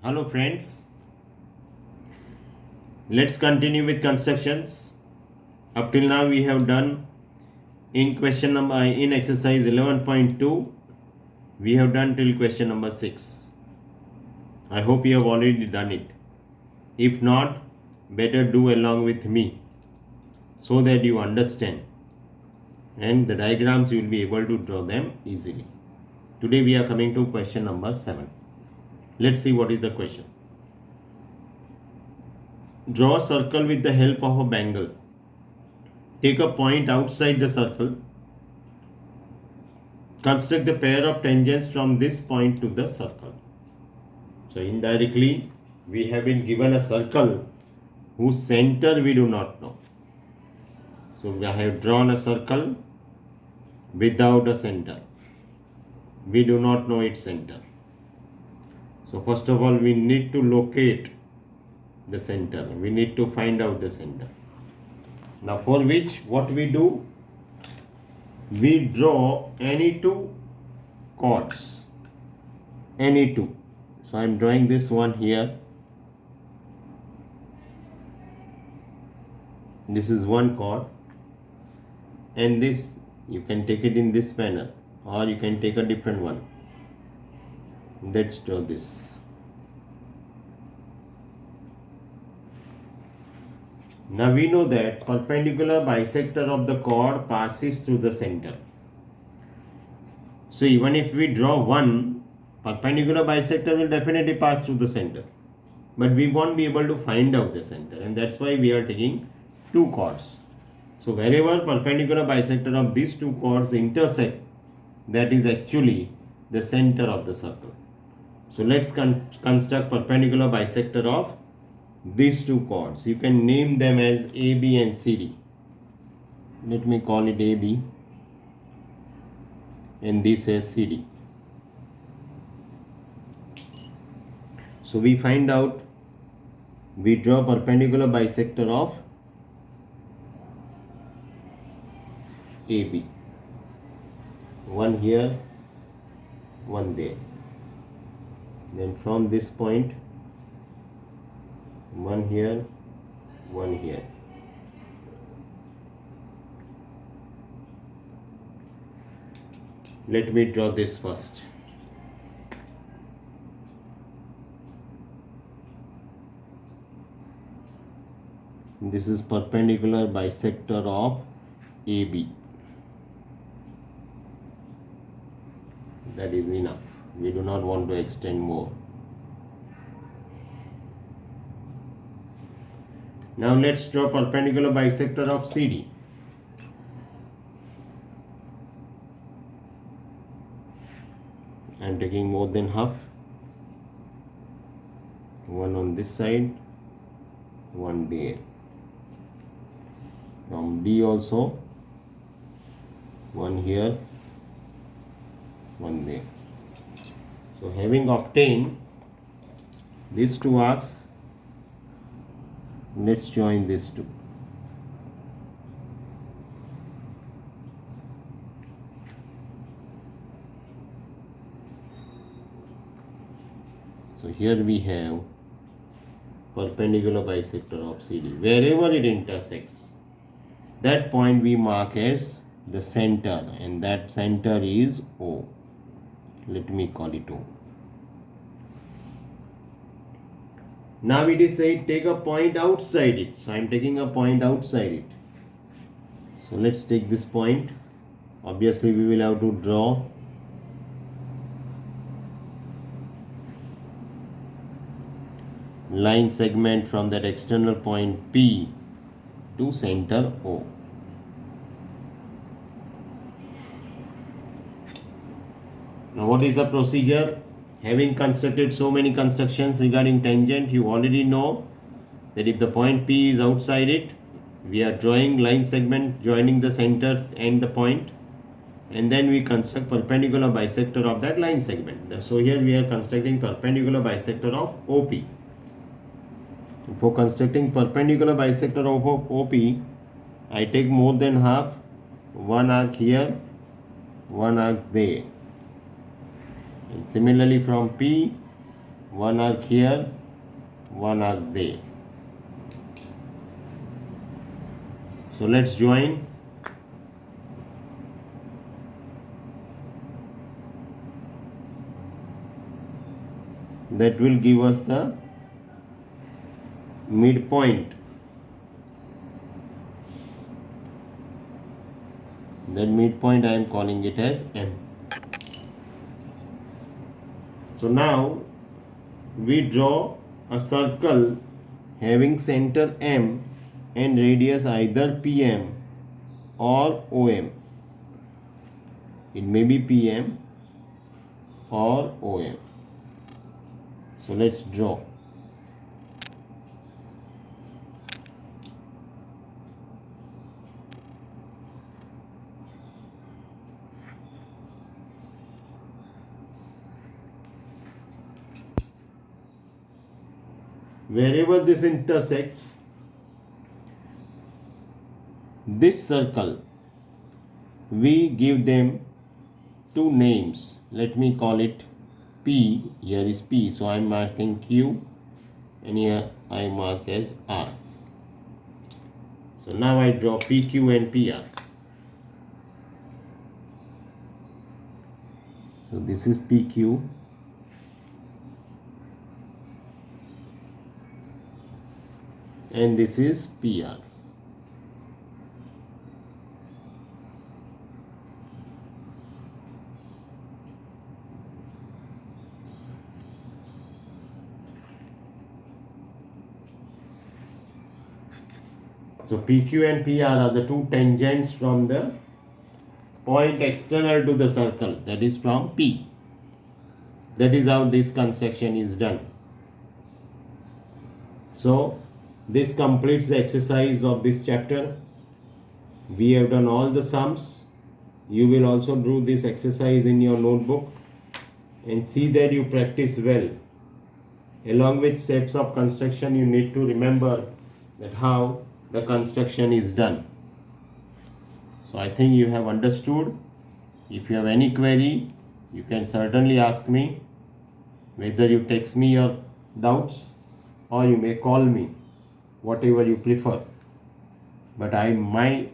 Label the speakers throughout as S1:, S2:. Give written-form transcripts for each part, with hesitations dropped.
S1: Hello friends, let's continue with constructions. Up till now we have done in exercise 11.2 we have done till question number 6. I hope you have already done it. If not, better do along with me so that you understand and the diagrams you will be able to draw them easily. Today we are coming to question number 7. Let's see what is the question. Draw a circle with the help of a bangle. Take a point outside the circle. Construct the pair of tangents from this point to the circle. So indirectly, we have been given a circle whose center we do not know. So we have drawn a circle without a center. We do not know its center. So first of all, we need to locate the center. We need to find out the center. Now for which, what we do? We draw any two chords. Any two. So I am drawing this one here. This is one chord. And this, you can take it in this panel. Or you can take a different one. Let's draw this. Now we know that perpendicular bisector of the chord passes through the center. So even if we draw one, perpendicular bisector will definitely pass through the center. But we won't be able to find out the center, and that's why we are taking two chords. So wherever perpendicular bisector of these two chords intersect, that is actually the center of the circle. So let's construct perpendicular bisector of these two chords. You can name them as AB and CD. Let me call it AB and this is CD. So we find out, we draw perpendicular bisector of AB. One here, one there. Then from this point, one here, one here. Let me draw this first. This is perpendicular bisector of AB. That is enough. We do not want to extend more. Now let's draw perpendicular bisector of CD. I am taking more than half. One on this side, one there. From D also, one here, one there. So having obtained these two arcs, let's join these two. So here we have perpendicular bisector of CD. Wherever it intersects, that point we mark as the center, and that center is O. Let me call it O. Now it is said take a point outside it. So I am taking a point outside it. So let's take this point. Obviously we will have to draw line segment from that external point P to center O. Now what is the procedure? Having constructed so many constructions regarding tangent, you already know that if the point P is outside it, we are drawing line segment joining the center and the point, and then we construct perpendicular bisector of that line segment. So here we are constructing perpendicular bisector of OP. For constructing perpendicular bisector of OP, I take more than half, one arc here, one arc there. And similarly from P, one arc here, one arc there. So let's join. That will give us the midpoint. That midpoint I am calling it as M. So now we draw a circle having center M and radius either PM or OM. It may be PM or OM. So let's draw. Wherever this intersects, this circle, we give them two names. Let me call it P. Here is P, so I am marking Q, and here I mark as R. So now I draw PQ and PR. So this is PQ. And this is PR. So PQ and PR are the two tangents from the point external to the circle, that is from P. That is how this construction is done. So this completes the exercise of this chapter. We have done all the sums. You will also do this exercise in your notebook and see that you practice well. Along with steps of construction, you need to remember that how the construction is done. So I think you have understood. If you have any query, you can certainly ask me, whether you text me your doubts or you may call me, whatever you prefer. But my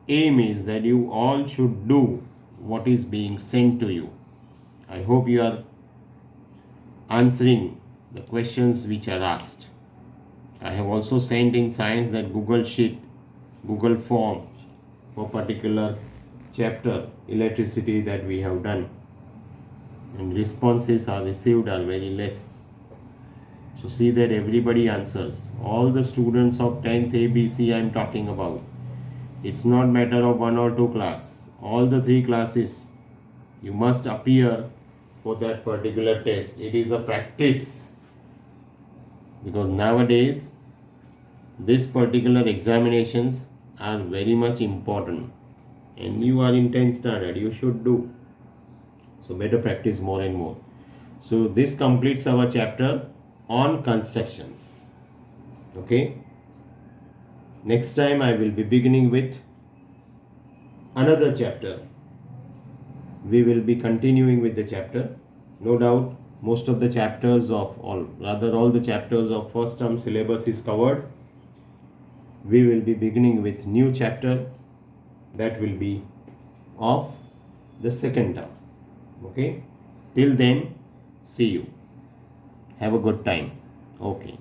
S1: aim is that you all should do what is being sent to you. I hope you are answering the questions which are asked. I have also sent in science that Google Sheet, Google Form for particular chapter, electricity, that we have done. And responses are received are very less. So see that everybody answers. All the students of 10th ABC I am talking about. It's not matter of 1 or 2 class. All the 3 classes you must appear for that particular test. It is a practice. Because nowadays this particular examinations are very much important. And you are in 10th standard, you should do. So better practice more and more. So this completes our chapter on constructions. Okay. Next time I will be beginning with another chapter. We will be continuing with the chapter. No doubt most of the chapters of all the chapters of first term syllabus is covered. We will be beginning with new chapter that will be of the second term. Okay. Till then, see you. Have a good time. Okay.